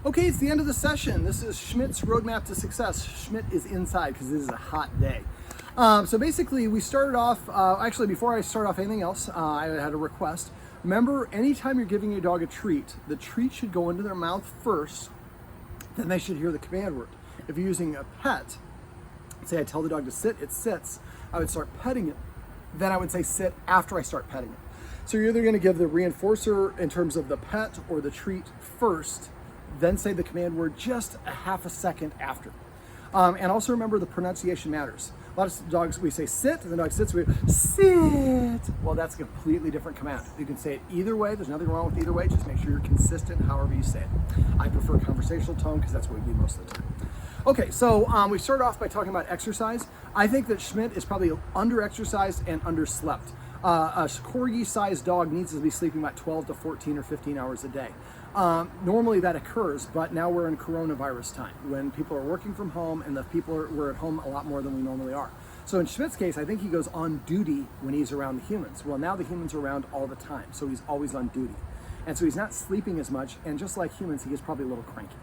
Okay, it's the end of the session. This is Schmidt's Roadmap to Success. Schmidt is inside because this is a hot day. So basically, we started off, actually, before I start off anything else, I had a request. Remember, anytime you're giving your dog a treat, the treat should go into their mouth first, then they should hear the command word. If you're using a pet, say I tell the dog to sit, it sits, I would start petting it, then I would say sit after I start petting it. So you're either going to give the reinforcer in terms of the pet or the treat first, then say the command word just a half a second after. And also remember the pronunciation matters. A lot of dogs, we say sit, and the dog sits, we go, sit. Well, that's a completely different command. You can say it either way. There's nothing wrong with either way. Just make sure you're consistent however you say it. I prefer conversational tone because that's what we do most of the time. Okay, so we started off by talking about exercise. I think that Schmidt is probably under-exercised and underslept. A Corgi-sized dog needs to be sleeping about 12 to 14 or 15 hours a day. Normally that occurs, but now we're in coronavirus time when people are working from home and we're at home a lot more than we normally are. So in Schmidt's case, I think he goes on duty when he's around the humans. Well, now the humans are around all the time, so he's always on duty. And so he's not sleeping as much, and just like humans, he gets probably a little cranky.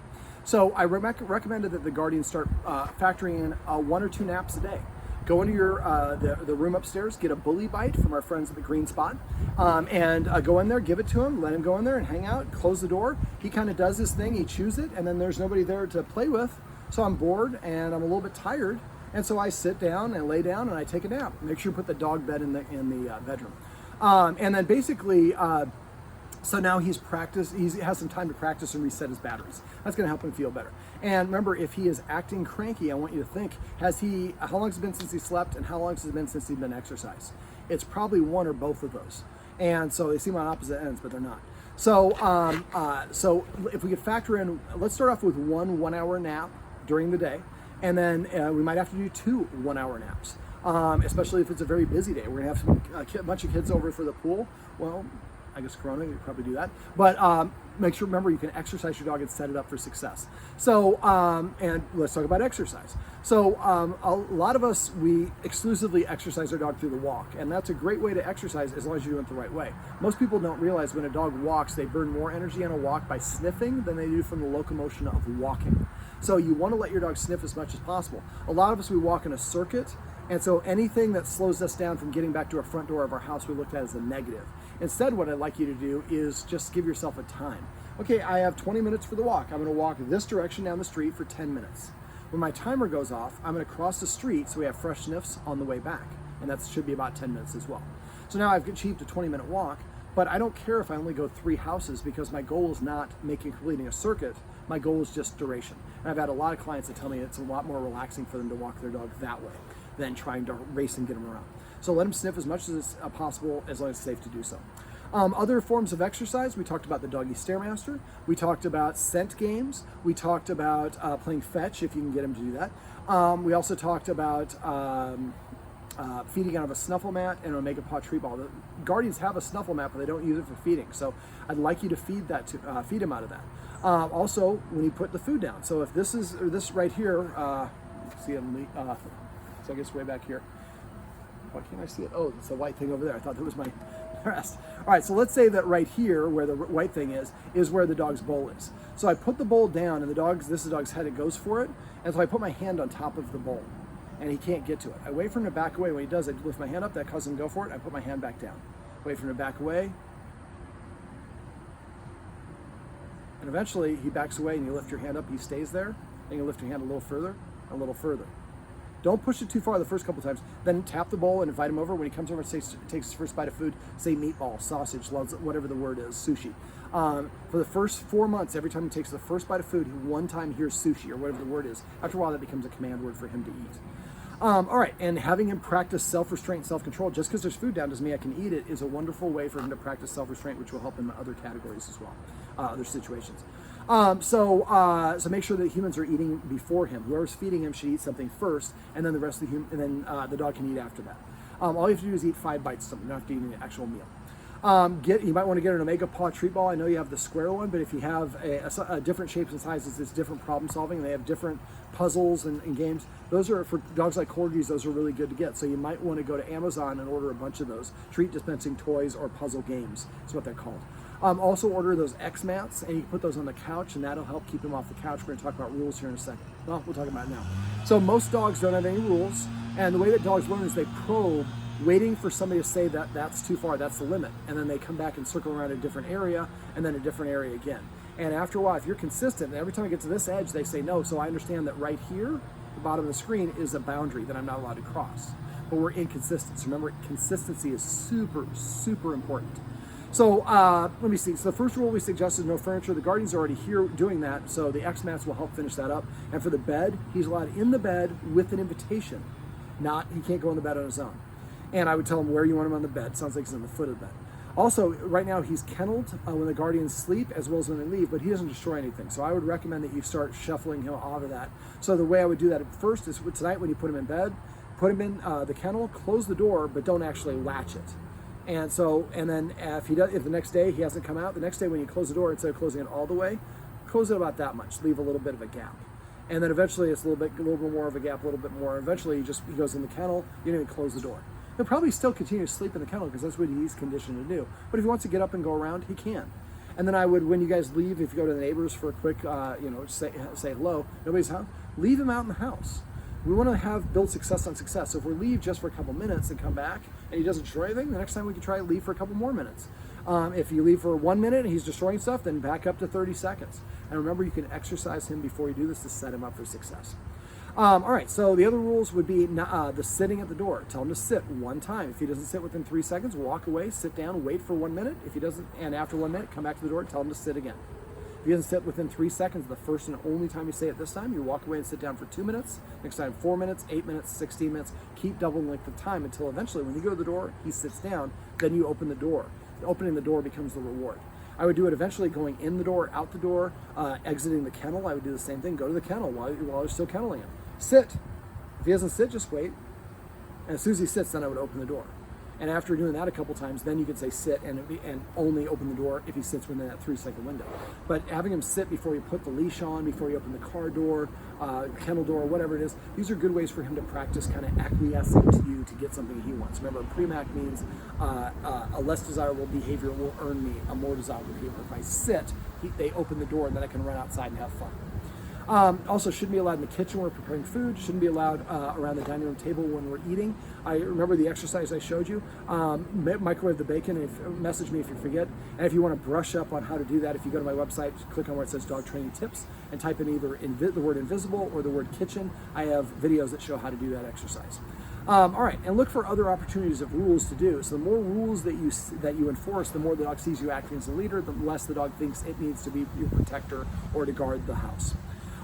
So I recommended that the guardians start factoring in 1 or 2 naps a day. Go into your the room upstairs, get a bully bite from our friends at the Green Spot, and go in there, give it to him, let him go in there and hang out, close the door. He kind of does his thing, he chews it, and then there's nobody there to play with. So I'm bored and I'm a little bit tired, and so I sit down and lay down and I take a nap. Make sure you put the dog bed in the bedroom, and then basically. So now he has some time to practice and reset his batteries. That's going to help him feel better. And remember, if he is acting cranky, I want you to think, how long has it been since he slept and how long has it been since he's been exercised? It's probably one or both of those. And so they seem on opposite ends, but they're not. So, so if we could factor in, let's start off with 1 1-hour nap during the day. And then we might have to do 2 1-hour naps, especially if it's a very busy day. We're going to have a bunch of kids over for the pool. Well, I guess Corona, you probably do that. But make sure, remember, you can exercise your dog and set it up for success. So, and let's talk about exercise. So a lot of us, we exclusively exercise our dog through the walk. And that's a great way to exercise as long as you do it the right way. Most people don't realize when a dog walks, they burn more energy on a walk by sniffing than they do from the locomotion of walking. So you want to let your dog sniff as much as possible. A lot of us, we walk in a circuit. And so anything that slows us down from getting back to our front door of our house, we look at as a negative. Instead, what I'd like you to do is just give yourself a time. Okay, I have 20 minutes for the walk. I'm going to walk this direction down the street for 10 minutes. When my timer goes off, I'm going to cross the street so we have fresh sniffs on the way back. And that should be about 10 minutes as well. So now I've achieved a 20-minute walk, but I don't care if I only go 3 houses because my goal is not completing a circuit. My goal is just duration. And I've had a lot of clients that tell me it's a lot more relaxing for them to walk their dog that way than trying to race and get them around. So let them sniff as much as possible as long as it's safe to do so. Other forms of exercise, we talked about the Doggy Stairmaster. We talked about scent games. We talked about playing fetch if you can get them to do that. We also talked about feeding out of a snuffle mat and an Omega Paw treat ball. The guardians have a snuffle mat, but they don't use it for feeding. So I'd like you to feed them out of that. Also, when you put the food down. So if this right here, see it, so I guess way back here. Why can't I see it? Oh, it's a white thing over there. I thought that was my rest. All right, so let's say that right here, where the white thing is where the dog's bowl is. So I put the bowl down, and this is the dog's head, it goes for it, and so I put my hand on top of the bowl, and he can't get to it. I wait for him to back away. When he does, I lift my hand up, that causes him to go for it, I put my hand back down. Wait for him to back away, and eventually he backs away, and you lift your hand up, he stays there, and you lift your hand a little further, a little further. Don't push it too far the first couple times. Then tap the bowl and invite him over. When he comes over and takes his first bite of food, say meatball, sausage, whatever the word is, sushi. For the first 4 months, every time he takes the first bite of food, he one time hears sushi or whatever the word is. After a while, that becomes a command word for him to eat. All right, and having him practice self-restraint and self-control, just because there's food down doesn't mean I can eat it, is a wonderful way for him to practice self-restraint, which will help him in other categories as well, other situations. So make sure that humans are eating before him. Whoever's feeding him should eat something first, and then the rest of the dog can eat after that. All you have to do is eat 5 bites of something. You don't have to eat an actual meal. You might want to get an Omega Paw treat ball. I know you have the square one, but if you have a different shapes and sizes, it's different problem solving, and they have different puzzles and games. Those are, for dogs like Corgis, those are really good to get. So you might want to go to Amazon and order a bunch of those. Treat dispensing toys or puzzle games is what they're called. Also order those X mats, and you can put those on the couch, and that'll help keep him off the couch. We're going to talk about rules here in a second. Well, we'll talk about it now. So most dogs don't have any rules, and the way that dogs learn is they probe, waiting for somebody to say that that's too far, that's the limit, and then they come back and circle around a different area, and then a different area again. And after a while, if you're consistent, and every time I get to this edge, they say no, so I understand that right here, the bottom of the screen, is a boundary that I'm not allowed to cross. But we're inconsistent. So remember, consistency is super, super important. So let me see. So the first rule we suggest is no furniture. The guardian's already here doing that, so the X mats will help finish that up. And for the bed, he's allowed in the bed with an invitation. He can't go in the bed on his own. And I would tell him where you want him on the bed. Sounds like he's on the foot of the bed. Also, right now he's kenneled when the guardians sleep as well as when they leave, but he doesn't destroy anything. So I would recommend that you start shuffling him out of that. So the way I would do that at first is tonight when you put him in bed, put him in the kennel, close the door, but don't actually latch it. And then if the next day he hasn't come out, the next day when you close the door, instead of closing it all the way, close it about that much, leave a little bit of a gap. And then eventually it's a little bit more of a gap, a little bit more. Eventually he goes in the kennel, you don't even close the door. He'll probably still continue to sleep in the kennel because that's what he's conditioned to do. But if he wants to get up and go around, he can. And then I would, when you guys leave, if you go to the neighbors for a quick, say hello, nobody's home, leave him out in the house. We want to build success on success. So if we leave just for a couple minutes and come back and he doesn't destroy anything, the next time we can try to leave for a couple more minutes. If you leave for 1 minute and he's destroying stuff, then back up to 30 seconds. And remember, you can exercise him before you do this to set him up for success. All right, so the other rules would be the sitting at the door. Tell him to sit one time. If he doesn't sit within 3 seconds, walk away, sit down, wait for 1 minute. If he doesn't, and after 1 minute, come back to the door and tell him to sit again. If he doesn't sit within 3 seconds, the first and only time you say it this time, you walk away and sit down for 2 minutes. Next time, 4 minutes, 8 minutes, 16 minutes. Keep doubling length of time until eventually when you go to the door, he sits down, then you open the door. Opening the door becomes the reward. I would do it eventually going in the door, out the door, exiting the kennel. I would do the same thing. Go to the kennel while you're still kenneling him. Sit. If he doesn't sit, just wait. And as soon as he sits, then I would open the door. And after doing that a couple times, then you can say sit and only open the door if he sits within that 3-second window. But having him sit before you put the leash on, before you open the car door, kennel door, whatever it is, these are good ways for him to practice kind of acquiescing to you to get something he wants. Remember, pre-mac means a less desirable behavior will earn me a more desirable behavior. If I sit, they open the door and then I can run outside and have fun. Also, shouldn't be allowed in the kitchen when we're preparing food. Shouldn't be allowed around the dining room table when we're eating. I remember the exercise I showed you. Microwave the bacon. Message me if you forget. And if you want to brush up on how to do that, if you go to my website, click on where it says Dog Training Tips and type in either the word invisible or the word kitchen. I have videos that show how to do that exercise. All right, and look for other opportunities of rules to do. So the more rules that you enforce, the more the dog sees you acting as a leader, the less the dog thinks it needs to be your protector or to guard the house.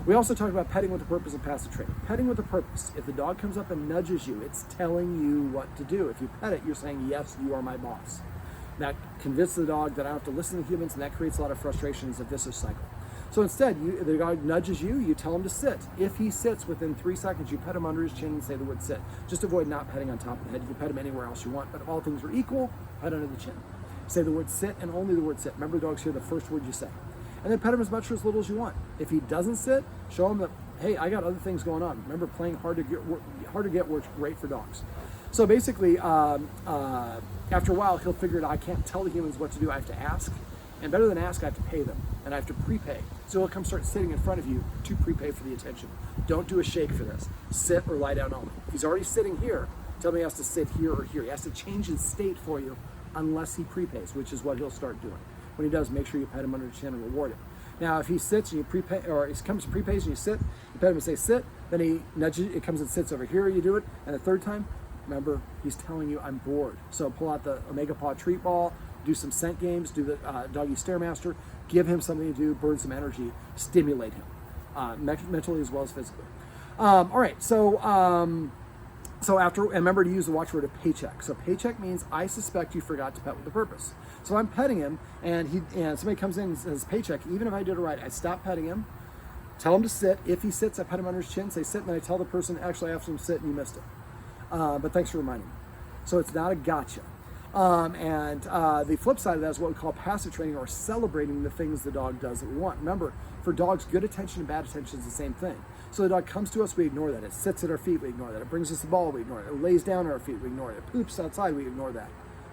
We also talked about petting with a purpose and passive training. Petting with a purpose. If the dog comes up and nudges you, it's telling you what to do. If you pet it, you're saying, yes, you are my boss. That convinces the dog that I don't have to listen to humans, and that creates a lot of frustration. It's a vicious cycle. So instead, the dog nudges you, you tell him to sit. If he sits within 3 seconds, you pet him under his chin and say the word sit. Just avoid not petting on top of the head. You can pet him anywhere else you want, but if all things are equal, pet under the chin. Say the word sit and only the word sit. Remember, dogs hear the first word you say. And then pet him as much or as little as you want. If he doesn't sit, show him that, hey, I got other things going on. Remember, playing hard to get works great for dogs. So basically, after a while, he'll figure out I can't tell the humans what to do. I have to ask. And better than ask, I have to pay them. And I have to prepay. So he'll come start sitting in front of you to prepay for the attention. Don't do a shake for this. Sit or lie down only. If he's already sitting here, tell me he has to sit here or here. He has to change his state for you unless he prepays, which is what he'll start doing. When he does, make sure you pet him under the chin and reward it. Now, if he sits and you prepay, or he comes to prepays and you sit, you pet him and say sit, then he nudges, it comes and sits over here, you do it, and the third time, remember, he's telling you, I'm bored. So pull out the Omega Paw treat ball, do some scent games, do the Doggy Stairmaster, give him something to do, burn some energy, stimulate him, mentally as well as physically. All right, so after, and remember to use the watchword of paycheck. So paycheck means I suspect you forgot to pet with a purpose. So I'm petting him, and somebody comes in and says paycheck. Even if I did it right, I stop petting him, tell him to sit. If he sits, I pet him under his chin, say sit, and then I tell the person, actually I asked him to sit and you missed it. But thanks for reminding me. So it's not a gotcha. The flip side of that is what we call passive training, or celebrating the things the dog does that we want. Remember, for dogs, good attention and bad attention is the same thing. So the dog comes to us, we ignore that. It sits at our feet, we ignore that. It brings us the ball, we ignore it. It lays down at our feet, we ignore it. It poops outside, we ignore that.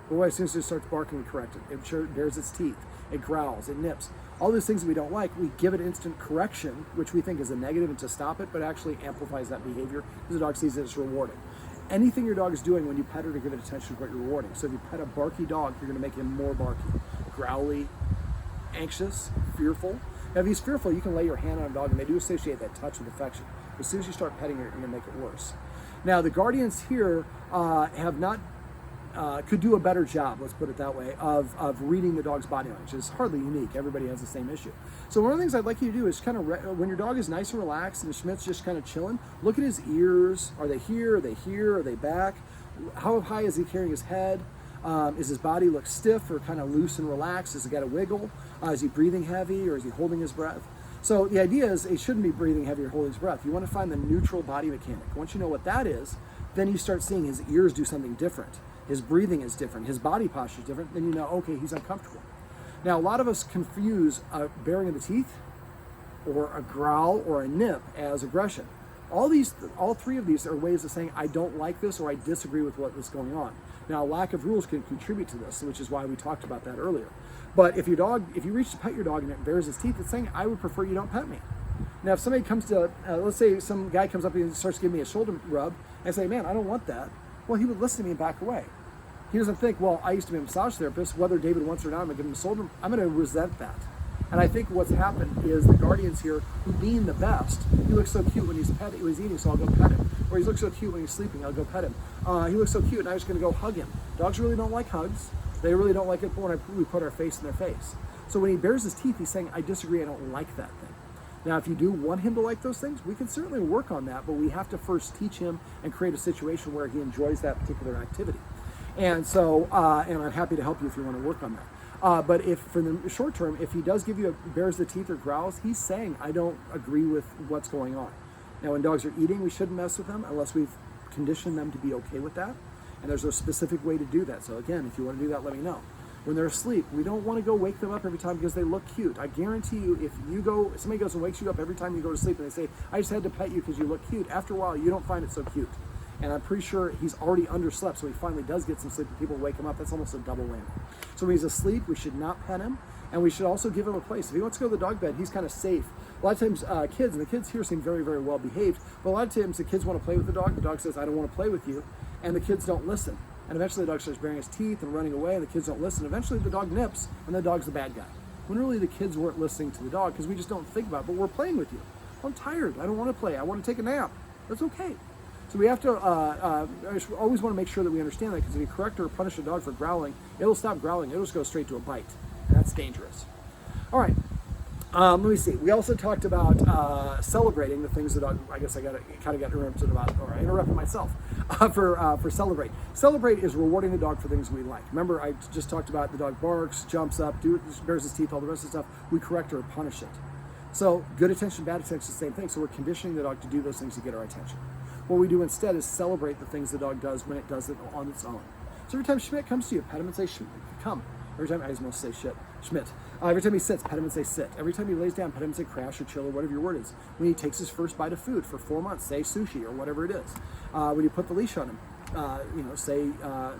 But as soon as it starts barking, we correct it. It sure bears its teeth. it growls, it nips. All those things that we don't like, we give it instant correction, which we think is a negative and to stop it, but actually amplifies that behavior because the dog sees it as rewarding. Anything your dog is doing when you pet her to give it attention is what you're rewarding. So if you pet a barky dog, you're going to make him more barky, growly, anxious, fearful. Now, if he's fearful, you can lay your hand on a dog, and they do associate that touch with affection. As soon as you start petting her, you're going to make it worse. Now, the guardians here have not could do a better job, let's put it that way, of reading the dog's body language. It's hardly unique. Everybody has the same issue. So one of the things I'd like you to do is kind of, when your dog is nice and relaxed and Schmidt's just kind of chilling, look at his ears. Are they here? Are they here? Are they back? How high is he carrying his head? Is his body look stiff or kind of loose and relaxed? Has he got a wiggle? Is he breathing heavy or is he holding his breath? So the idea is he shouldn't be breathing heavy or holding his breath. You want to find the neutral body mechanic. Once you know what that is, then you start seeing his ears do something different. His breathing is different. His body posture is different. Then you know, okay, he's uncomfortable. Now, a lot of us confuse a baring of the teeth or a growl or a nip as aggression. All three of these are ways of saying, I don't like this or I disagree with what is going on. Now, lack of rules can contribute to this, which is why we talked about that earlier. But if you reach to pet your dog and it bares his teeth, it's saying, I would prefer you don't pet me. Now, if somebody comes to, let's say some guy comes up and starts giving me a shoulder rub, and I say, man, I don't want that. Well, he would listen to me and back away. He doesn't think, well, I used to be a massage therapist, whether David wants it or not, I'm going to give him a shoulder. I'm going to resent that. And I think what's happened is the guardians here, who mean the best, he looks so cute when he's eating, so I'll go pet him. Or he looks so cute when he's sleeping, I'll go pet him. He looks so cute, and I'm just going to go hug him. Dogs really don't like hugs. They really don't like it when we put our face in their face. So when he bares his teeth, he's saying, I disagree, I don't like that thing. Now, if you do want him to like those things, we can certainly work on that, but we have to first teach him and create a situation where he enjoys that particular activity. And so, and I'm happy to help you if you want to work on that. But if for the short term, if he does give you bares the teeth or growls, he's saying, I don't agree with what's going on. Now, when dogs are eating, we shouldn't mess with them unless we've conditioned them to be okay with that. And there's a specific way to do that. So again, if you want to do that, let me know. When they're asleep, we don't want to go wake them up every time because they look cute. I guarantee you, if somebody goes and wakes you up every time you go to sleep and they say, I just had to pet you because you look cute, after a while, you don't find it so cute. And I'm pretty sure he's already underslept, so he finally does get some sleep and people wake him up. That's almost a double whammy. So when he's asleep, we should not pet him, and we should also give him a place. If he wants to go to the dog bed, he's kind of safe. A lot of times kids, and the kids here seem very, very well behaved, but a lot of times the kids want to play with the dog says, I don't want to play with you, and the kids don't listen. And eventually the dog starts baring his teeth and running away, and the kids don't listen. Eventually the dog nips, and the dog's the bad guy. When really the kids weren't listening to the dog because we just don't think about it, but we're playing with you. I'm tired, I don't want to play, I want to take a nap. That's okay. So we have to always want to make sure that we understand that, because if you correct or punish a dog for growling, it'll stop growling, it'll just go straight to a bite, and that's dangerous. All right, let me see. We also talked about celebrating the things that I guess I got interrupted about, or I interrupted myself for celebrate. Celebrate is rewarding the dog for things we like. Remember, I just talked about the dog barks, jumps up, bares his teeth, all the rest of the stuff. We correct or punish it. So good attention, bad attention is the same thing. So we're conditioning the dog to do those things to get our attention. What we do instead is celebrate the things the dog does when it does it on its own. So every time Schmidt comes to you, pet him and say, come. Every time, I almost say Schmidt. Every time he sits, pet him and say sit. Every time he lays down, pet him and say crash or chill or whatever your word is. When he takes his first bite of food for 4 months, say sushi or whatever it is. When you put the leash on him, say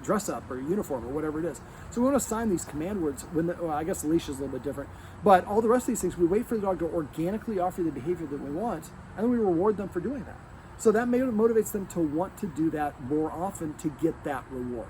dress up or uniform or whatever it is. So we want to assign these command words I guess the leash is a little bit different, but all the rest of these things, we wait for the dog to organically offer the behavior that we want, and then we reward them for doing that. So that motivates them to want to do that more often to get that reward.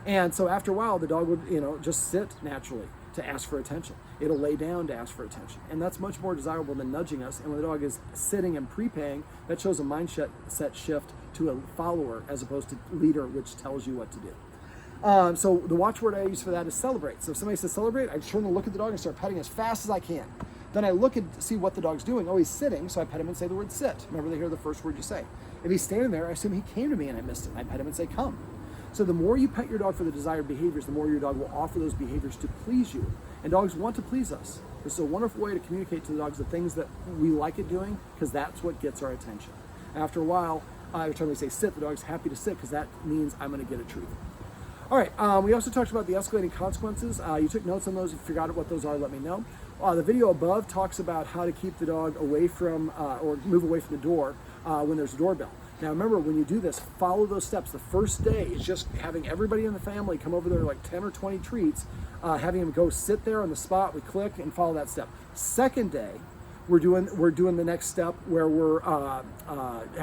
And so after a while, the dog would, just sit naturally to ask for attention. It'll lay down to ask for attention. And that's much more desirable than nudging us. And when the dog is sitting and prepaying, that shows a mindset shift to a follower as opposed to leader, which tells you what to do. So the watchword I use for that is celebrate. So if somebody says celebrate, I turn to look at the dog and start petting as fast as I can. Then I look and see what the dog's doing. Oh, he's sitting, so I pet him and say the word sit. Remember, they hear the first word you say. If he's standing there, I assume he came to me and I missed it. And I pet him and say come. So the more you pet your dog for the desired behaviors, the more your dog will offer those behaviors to please you. And dogs want to please us. This is a wonderful way to communicate to the dogs the things that we like it doing, because that's what gets our attention. After a while, every time we say sit, the dog's happy to sit because that means I'm going to get a treat. All right, we also talked about the escalating consequences. You took notes on those. If you forgot what those are, let me know. The video above talks about how to keep the dog away from or move away from the door when there's a doorbell. Now remember, when you do this, follow those steps. The first day is just having everybody in the family come over there, like 10 or 20 treats, having them go sit there on the spot, we click and follow that step. Second day, we're doing the next step where we're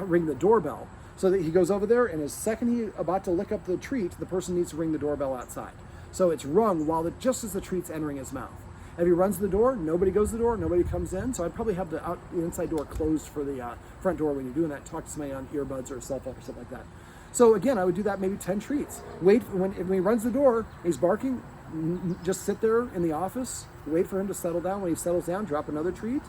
ring the doorbell. So that he goes over there, and as second he's about to lick up the treat, the person needs to ring the doorbell outside. So it's rung just as the treat's entering his mouth. If he runs the door, nobody goes to the door, nobody comes in. So I'd probably have the inside door closed for the front door when you're doing that. Talk to somebody on earbuds or a cell phone or something like that. So again, I would do that maybe 10 treats. Wait, when he runs the door, he's barking, just sit there in the office, wait for him to settle down. When he settles down, drop another treat,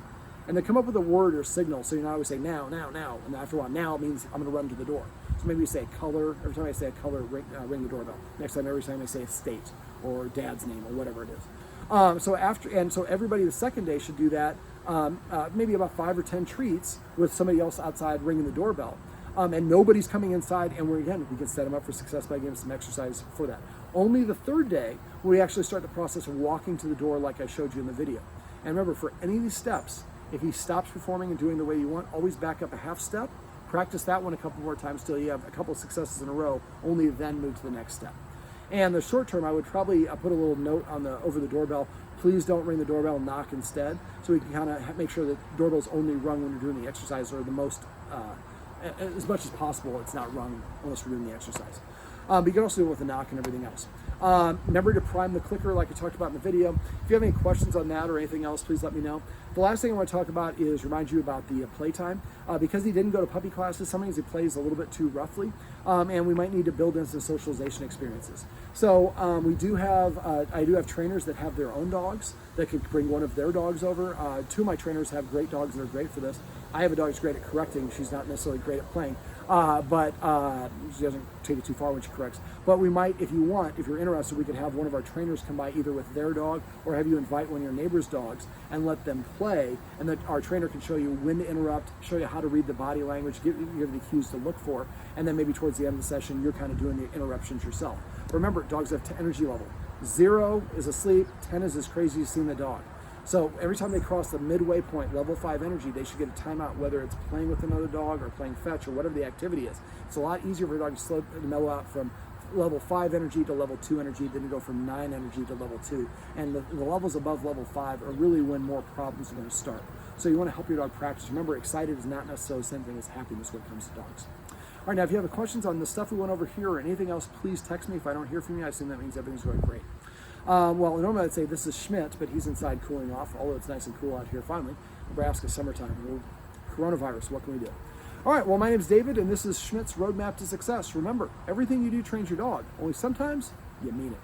and then come up with a word or signal. So you're not always saying now, now, now. And after a while, now means I'm going to run to the door. So maybe you say color. Every time I say a color, ring the doorbell. Next time, every time I say a state or dad's name or whatever it is. So everybody the second day should do that. Maybe about 5 or 10 treats with somebody else outside ringing the doorbell. And nobody's coming inside, and we can set them up for success by giving them some exercise for that. Only the third day will we actually start the process of walking to the door like I showed you in the video. And remember, for any of these steps, if he stops performing and doing the way you want, always back up a half step. Practice that one a couple more times till you have a couple of successes in a row, only then move to the next step. And the short term, I would probably put a little note on over the doorbell. Please don't ring the doorbell, knock instead. So we can kind of make sure that doorbell's only rung when you're doing the exercise, or the most, as much as possible, it's not rung unless we're doing the exercise. But you can also do it with a knock and everything else. Remember to prime the clicker like I talked about in the video. If you have any questions on that or anything else, please let me know. The last thing I want to talk about is remind you about the playtime. Because he didn't go to puppy classes, sometimes he plays a little bit too roughly, and we might need to build in some socialization experiences. So I do have trainers that have their own dogs that could bring one of their dogs over. 2 of my trainers have great dogs and are great for this. I have a dog who's great at correcting. She's not necessarily great at playing, but she doesn't take it too far when she corrects. But we might, if you're interested, we could have one of our trainers come by either with their dog, or have you invite one of your neighbor's dogs and let them play, and that our trainer can show you when to interrupt, show you how to read the body language, give you the cues to look for, and then maybe towards the end of the session, you're kind of doing the interruptions yourself. Remember, dogs have energy level. 0 is asleep, 10 is as crazy as seeing the dog. So every time they cross the midway point, level 5 energy, they should get a timeout, whether it's playing with another dog or playing fetch or whatever the activity is. It's a lot easier for a dog to mellow out from level 5 energy to level 2 energy than to go from 9 energy to level 2. And the levels above level 5 are really when more problems are going to start. So you want to help your dog practice. Remember, excited is not necessarily the same thing as happiness when it comes to dogs. All right, now if you have questions on the stuff we went over here or anything else, please text me. If I don't hear from you, I assume that means everything's going great. Well, normally I'd say this is Schmidt, but he's inside cooling off, although it's nice and cool out here finally. Nebraska summertime. Coronavirus, what can we do? All right, well, my name's David, and this is Schmidt's Roadmap to Success. Remember, everything you do trains your dog, only sometimes you mean it.